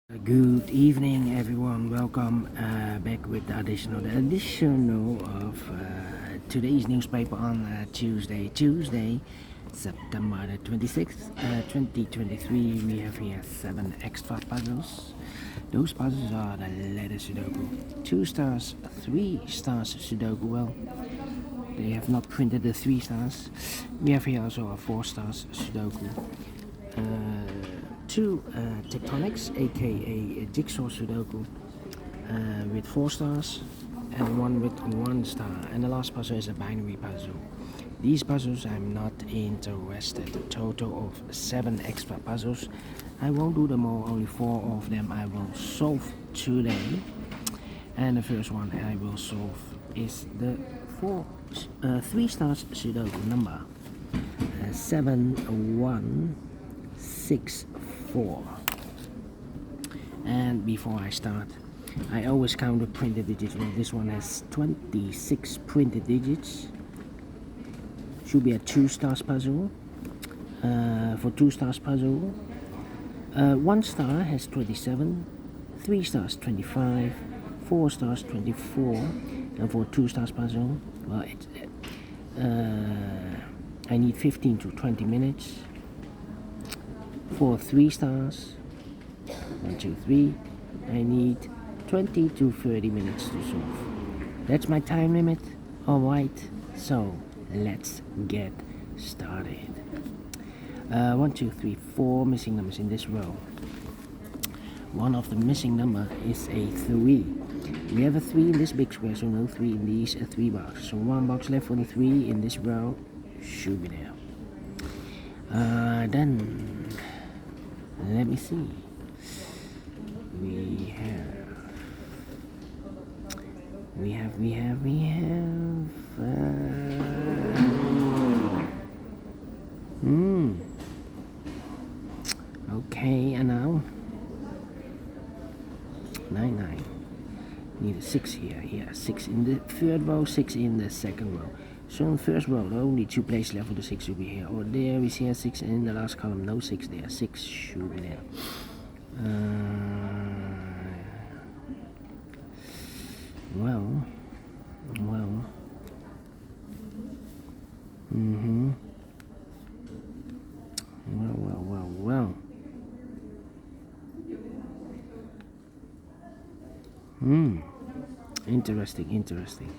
Good evening, everyone. Welcome back with the additional of today's newspaper on Tuesday, September the 26th, 2023. We have here 7 extra puzzles. Those puzzles are the letter Sudoku, 2 stars, 3 stars Sudoku. Well, they have not printed the 3 stars. We have here also a 4 stars Sudoku. 2 tectonics, aka a jigsaw Sudoku, with 4 stars, and 1 with 1 star. And the last puzzle is a binary puzzle. These puzzles I'm not interested. A total of 7 extra puzzles. I won't do them all, only 4 of them I will solve today. And the first one I will solve is the 3 stars Sudoku number 7164. And before I start, I always count the printed digits. Well, this one has 26 printed digits. Should be a 2 stars puzzle. For 2 stars puzzle, 1 star has 27, 3 stars 25, 4 stars 24, and for 2 stars puzzle, well, I need 15 to 20 minutes. For 3 stars, 1, 2, 3, I need 20 to 30 minutes to solve. That's my time limit. Alright, so let's get started. 1, 2, 3, 4 missing numbers in this row. One of the missing number is a 3. We have a 3 in this big square, so no 3 in these 3 boxes. So 1 box left for the 3 in this row should be there. Then let me see. We have. Okay, and now 9. Need a 6 here. Yeah, 6 in the third row, 6 in the second row. So in the first row, only 2 places left for the 6 should be here. Or there we see a 6 in the last column, no 6 there. 6 should be there. Well. Interesting.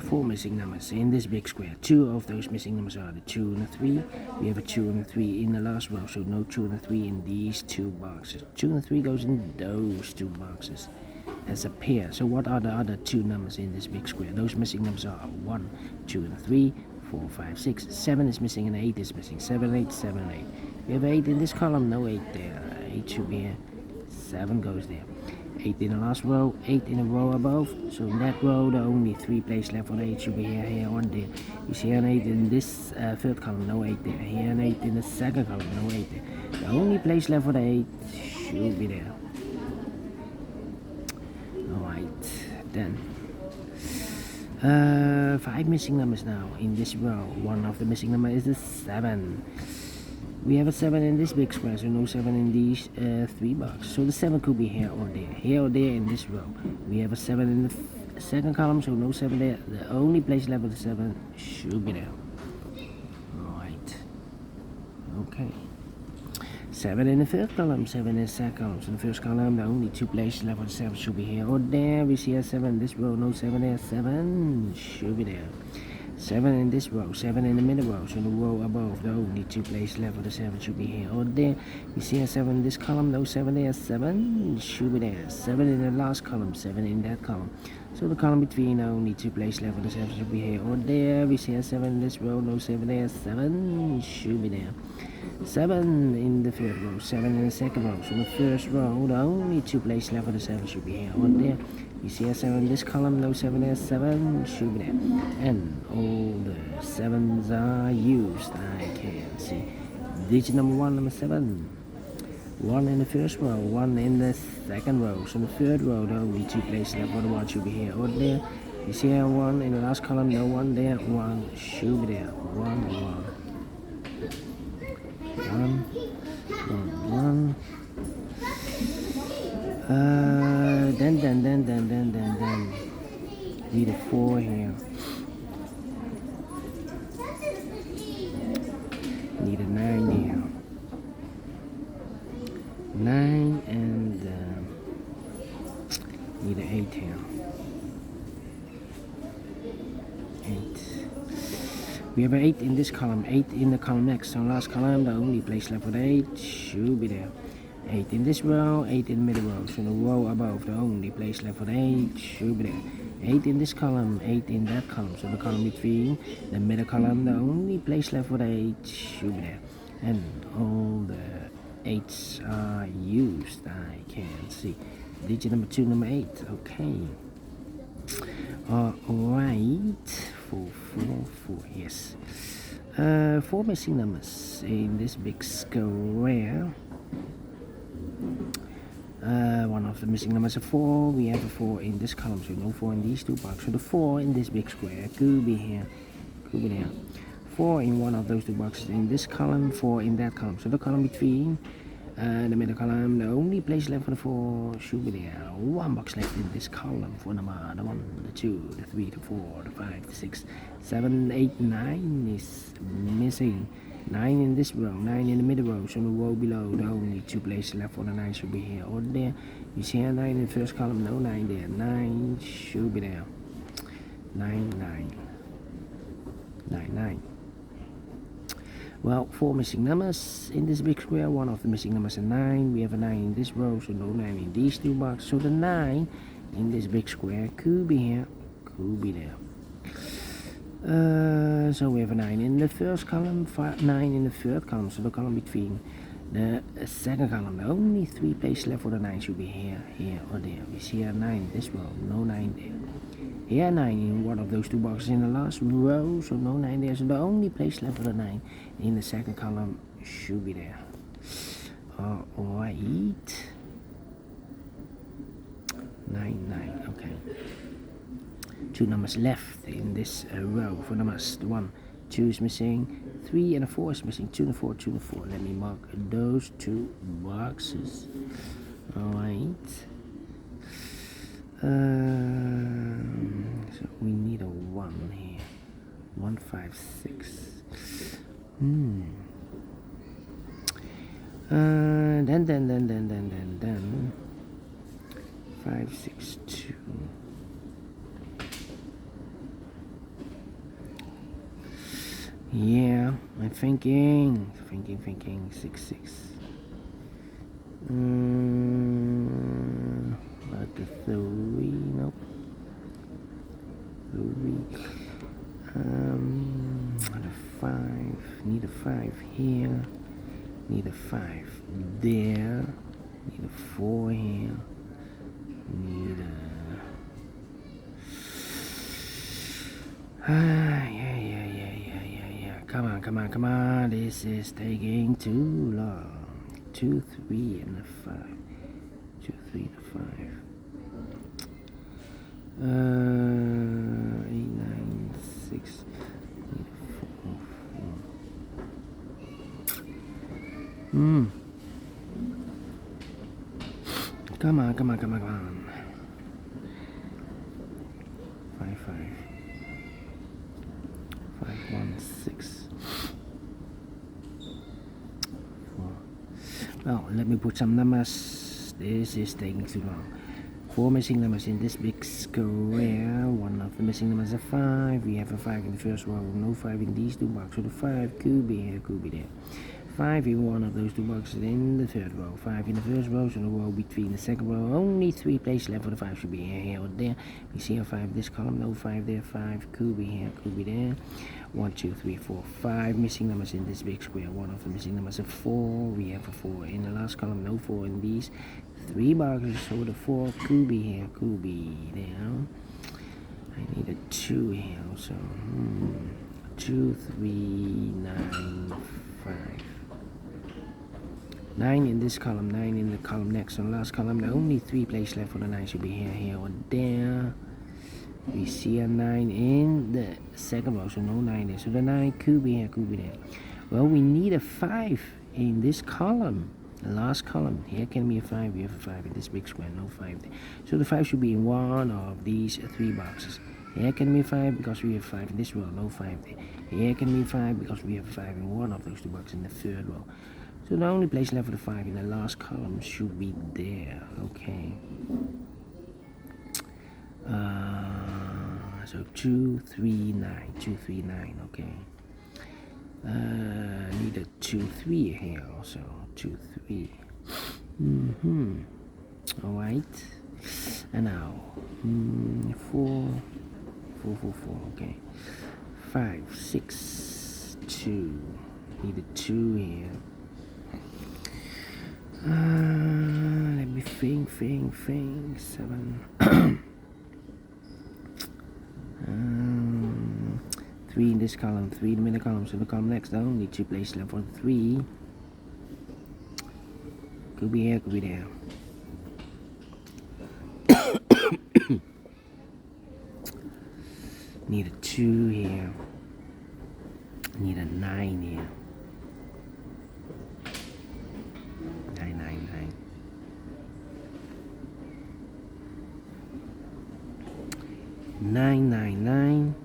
4 missing numbers in this big square. 2 of those missing numbers are the 2 and the 3. We have a 2 and a 3 in the last row, so no 2 and a 3 in these 2 boxes. 2 and a 3 goes in those 2 boxes as a pair. So what are the other 2 numbers in this big square? Those missing numbers are 1, 2 and 3, 4, 5, 6, 7 is missing and 8 is missing. 7, 8, 7, 8. We have 8 in this column, no 8 there. 8 should be here. 7 goes there. 8 in the last row, 8 in a row above. So in that row, there are only 3 places left for the 8 should be here, or there. You see an 8 in this third column, no 8 there. Here an 8 in the second column, no 8 there. The only place left for the 8 should be there. Alright, then. 5 missing numbers now in this row. One of the missing numbers is the 7. We have a 7 in this big square, so no 7 in these 3 boxes. So the 7 could be here or there in this row. We have a 7 in the second column, so no 7 there. The only place left for the 7 should be there. Alright. Okay. 7 in the third column, 7 in the second column. So in the first column, the only 2 places left for the 7 should be here or there. We see a 7 in this row, no 7 there. 7 should be there. 7 in this row, 7 in the middle row, so the row above, the only 2 places left for the 7 should be here or there. You see a 7 in this column, no 7 there, 7 should be there. 7 in the last column, 7 in that column. So the column between, only 2 places left for the 7 should be here or there. We see a 7 in this row, no 7 there, 7 should be there. 7 in the third row, 7 in the second row, so the first row, the only 2 places left for the 7 should be here or there. You see a 7 in this column, no 7 there, 7 should be there. And all the 7s are used. I can see digit number 1, number 7. 1 in the first row, 1 in the second row. So in the third row, the only 2 places left for the 1 should be here or there. You see a 1 in the last column, no 1 there, 1 should be there. 1, 1. 1, 1, Then need a 4 here. Need a 9 here. 9 and need an 8 here. 8. We have an 8 in this column, 8 in the column next. So last column, the only place left with 8 should be there. 8 in this row, 8 in the middle row. So the row above, the only place left with 8 should be there. 8 in this column, 8 in that column. So the column between the middle column, the only place left with 8 should be there. And all the 8s are used. I can see. Digit number 2, number 8. Okay. Alright. 4, 4, 4. Yes. 4 missing numbers in this big square. One of the missing numbers is 4. We have a 4 in this column, so no 4 in these two boxes. So the 4 in this big square could be here, could be there. 4 in one of those two boxes in this column, 4 in that column. So the column between the middle column, the only place left for the 4 should be there. 1 box left in this column for the 1, the 2, the 3, the 4, the 5, the 6, 7, 8, 9 is missing. 9 in this row, 9 in the middle row, so the row below, the only 2 places left for the 9 should be here or there. You see here 9 in the first column, no 9 there, 9 should be there. 9, 9, 9, 9. Well, 4 missing numbers in this big square, one of the missing numbers is 9. We have a 9 in this row, so no 9 in these two boxes. So the 9 in this big square could be here, could be there. So we have a 9 in the first column, 9 in the third column, so the column between the second column, the only 3 places left for the 9 should be here, here or there. We see a 9 in this row, no 9 there. Here 9 in one of those two boxes in the last row, so no 9 there. So the only place left for the 9 in the second column should be there. Alright. 9, 9, okay. 2 numbers left in this row for numbers. 1, 2 is missing, 3 and a 4 is missing, 2 and a 4, 2 and a 4. Let me mark those 2 boxes. Alright. So we need a 1 here. 1, 5, 6. Then 5, 6, 2. Yeah, I'm thinking 6, 6. But the 3, nope. 3. The 5, need a 5 here. Need a 5 there. Need a 4 here. Need a yeah. Come on. This is taking too long. 2, 3, and a 5. 2, 3, and a 5. 8, 9, 6. Need a 4. Come on. 5, 5. 5, 1, 6. 4. Well, let me put some numbers. This is taking too long. 4 missing numbers in this big square. One of the missing numbers is 5. We have a 5 in the first row, no 5 in these two boxes. So the 5 could be here, could be there. 5 in one of those two boxes in the third row. 5 in the first row, so the row between the second row. Only 3 places left for the 5 should be here or there. We see a 5 in this column, no 5 there. 5 could be here, could be there. 1, 2, 3, 4, 5 missing numbers in this big square. One of the missing numbers is 4. We have a 4 in the last column, no 4 in these 3 boxes. So the 4 could be here, could be there. I need a 2 here also. 2, 3, 9, 5. 9 in this column, 9 in the column next. So the last column, the only 3 places left for the 9 should be here, here, or there. We see a 9 in the second row, so no 9 there. So the 9 could be here, could be there. Well, we need a 5 in this column. The last column, here can be a 5, we have a 5 in this big square, no 5 there. So the 5 should be in one of these 3 boxes. Here can be 5 because we have 5 in this row, no 5 there. Here can be 5 because we have 5 in one of those 2 boxes in the 3rd row. So the only place left for the 5 in the last column should be there, okay. So 2, 3, 9, 2, 3, 9, okay. Need a 2, 3 here also, 2, 3. Alright. And now 4, 4, 4, 4, okay. 5, 6, 2. Need a 2 here. Let me think. 7. 3 in this column, 3 in the middle column, so the column next down, need 2 places left for 3. Could be here, could be there. Need a 2 here. Need a 9 here. 9, 9, 9. 9, 9, 9.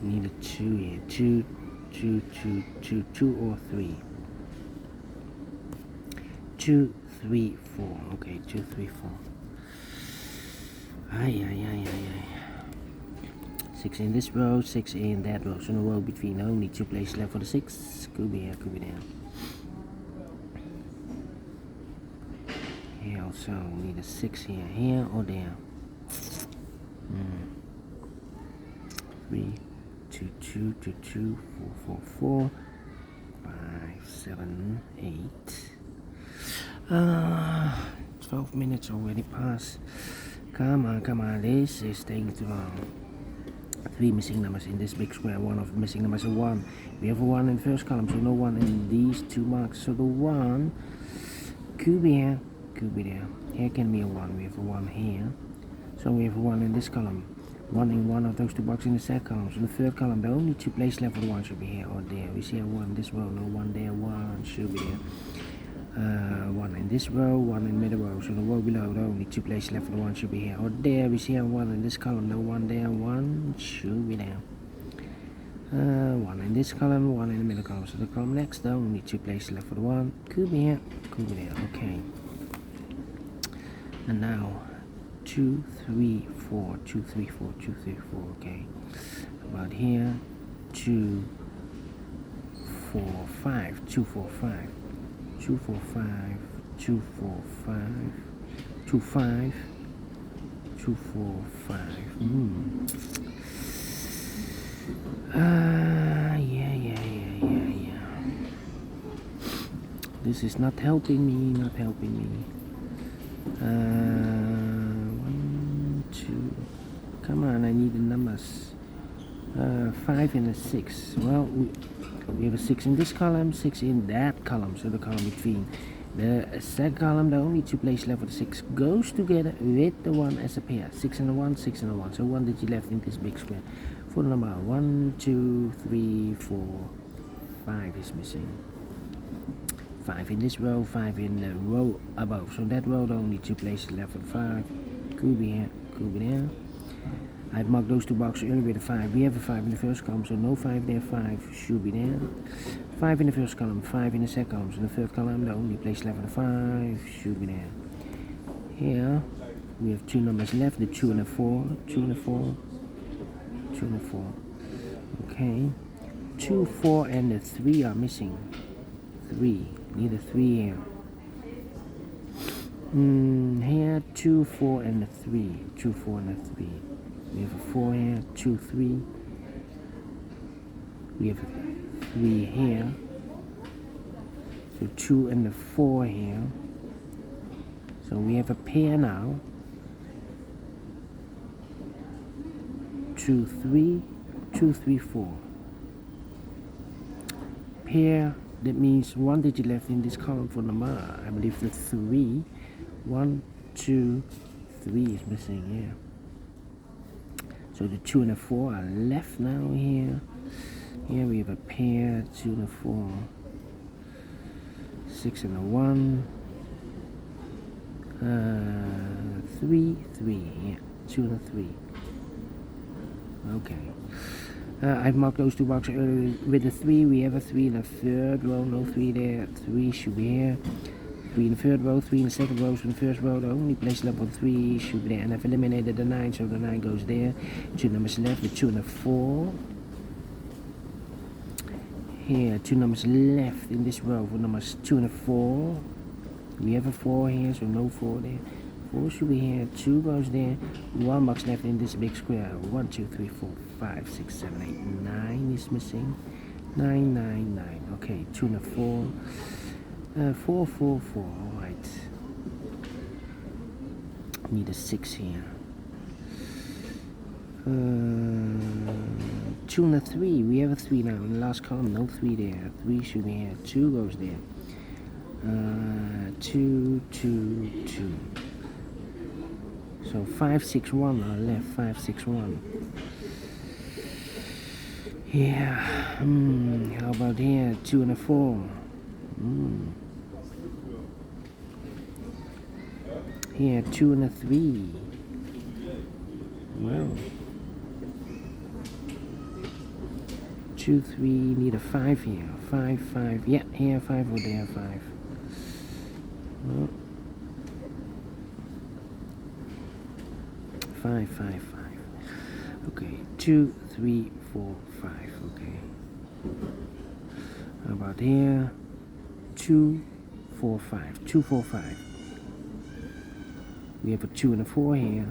Need a 2 here. 2, 2, 2, 2, 2 or 3. 2, 3, 4. Okay, 2, 3, 4. Ay. 6 in this row, 6 in that row. So in the row between only 2 places left for the 6. Could be here, could be there. Here also need a 6 here or there. 3, 2, 2, 2, 2, 4, 4, 4, 5, 7, 8. 12 minutes already passed. Come on, this is taking too long. 3 missing numbers in this big square. One of the missing numbers is 1. We have a 1 in the first column, so no 1 in these 2 marks. So the 1 could be here, could be there. Here can be a 1. We have a 1 here. So we have a 1 in this column. 1 in one of those 2 boxes in the second column. So the 3rd column, the only 2 places left for the 1 should be here or there. We see a 1 in this row, no 1 there, 1 should be there. 1 in this row, 1 in the middle row. So the row below, the only 2 places left for the 1 should be here or there. We see a 1 in this column, no 1 there, 1 should be there. 1 in this column, 1 in the middle column. So the column next, the only 2 places left for the 1 could be here, could be there. Okay. And now 2, 3, 4, 2, 3, 4, 2, 3, 4. Okay. About here, 2, 4, 5, 2, 4, 5. 2, 4, 5, 2, 4, 5, 2, 5, 2, 4, 5. Yeah. This is not helping me, 1, 2. Come on, I need the numbers. 5 and a 6. Well, we have a 6 in this column, 6 in that column. So the column between the second column, the only 2 places left for the 6 goes together with the 1 as a pair. 6 and a 1, 6 and a 1. So 1 digit left in this big square. For the number 1, 2, 3, 4, 5 is missing. 5 in this row, 5 in the row above. So that row, the only 2 places left for the 5. Could be here, could be there. I've marked those 2 boxes earlier with a 5. We have a 5 in the first column, so no 5 there, 5 should be there. 5 in the first column, 5 in the second column, so the 3rd column, the only place left for the 5 should be there. Here, we have 2 numbers left, the 2 and the 4, 2 and the 4, 2 and the 4. Okay. 2, 4 and the 3 are missing. 3, need a 3 here. Here, 2, 4 and the 3, 2, 4 and the 3. We have a 4 here, 2, 3. We have a 3 here. So 2 and the 4 here. So we have a pair now. 2, 3, 2, 3, 4. Pair, that means 1 digit left in this column for number, I believe the 3. 1, 2, 3 is missing here. So the 2 and the 4 are left now here. Here we have a pair, 2 and a 4. 6 6 and a 1. 3, 3, yeah, 2 and a 3. Okay. I've marked those two boxes earlier with a 3. We have a 3 in the third row, no 3 there. 3 should be here. 3 in the third row, 3 in the second row. So in the first row, the only place left on 3 should be there. And I've eliminated the 9, so the 9 goes there. 2 numbers left, the 2 and a 4. Here, 2 numbers left in this row for numbers 2 and a 4. We have a 4 here, so no 4 there. 4 should be here, 2 goes there. 1 box left in this big square. 1, 2, 3, 4, 5, 6, 7, 8, 9 is missing. 9, 9, 9. Okay, 2 and a 4. 4, 4, 4. Alright. Need a 6 here. 2 and a 3. We have a 3 now in the last column. No 3 there. 3 should be here. 2 goes there. 2, 2, 2. So 5, 6, 1 are left. 5, 6, 1. Yeah. How about here? 2 and a 4. Here, 2 and a 3. Well. 2, 3. Need a 5 here. 5, 5. Yeah, here 5 or there 5. Well. 5, 5, 5. Okay, 2, 3, 4, 5. Okay. How about here? 2, 4, 5. 2, 4, 5. We have a 2 and a 4 here.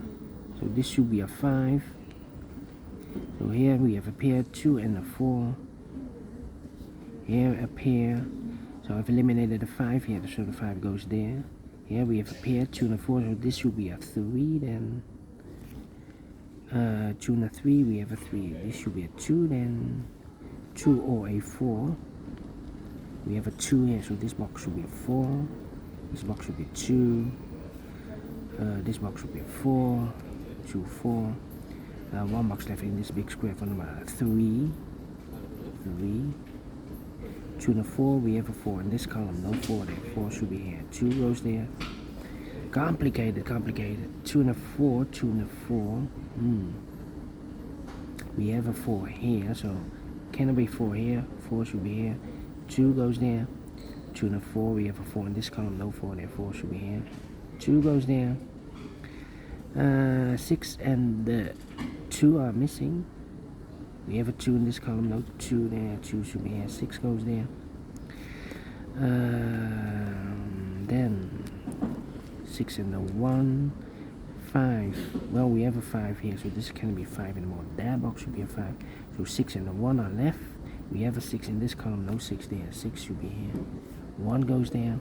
So this should be a 5. So here we have a pair 2 and a 4. Here a pair. So I've eliminated a 5 here, so the 5 goes there. Here we have a pair 2 and a 4, so this should be a 3 then. 2 and a 3, we have a 3. This should be a 2 then. 2 or a 4. We have a 2 here, so this box should be a 4. This box should be 2. This box should be a 4. 2, 4. 1 box left in this big square for number 3. 3. 2 and a 4, we have a 4 in this column. No 4 there. 4 should be here. 2 goes there. Complicated. 2 and a 4, 2 and a 4. We have a 4 here, so can it be 4 here? 4 should be here. 2 goes there. 2 and a 4, we have a 4 in this column. No 4 there. 4 should be here. 2 goes there. 6 and 2 are missing. We have a 2 in this column. No 2 there. 2 should be here. 6 goes there. Then 6 and a 1. 5. Well, we have a 5 here, so this can be 5 anymore. That box should be a 5. So 6 and a 1 are left. We have a 6 in this column. No 6 there. 6 should be here. 1 goes there.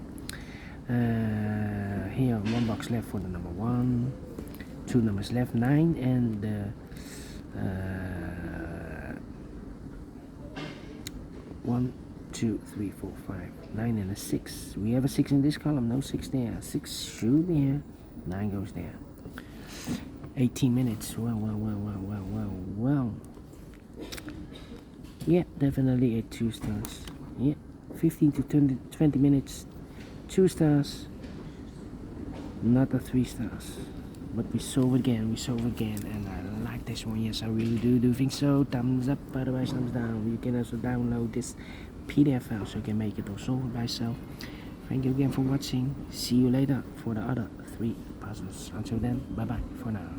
Here, 1 box left for the number 1. 2 numbers left. 9 and 1, 2, 3, 4, 5. 9 and a 6. We have a 6 in this column. No 6 there. 6 should be here. 9 goes there. 18 minutes. Well. Yeah, definitely a 2 stars. Yeah, 15 to 20 minutes. 2 stars. Not a 3 stars. But we solve again, and I like this one. Yes, I really do think so. Thumbs up, otherwise thumbs down. You can also download this PDF file so you can make it or solve it by yourself. Thank you again for watching. See you later for the other 3 puzzles. Until then, bye bye for now.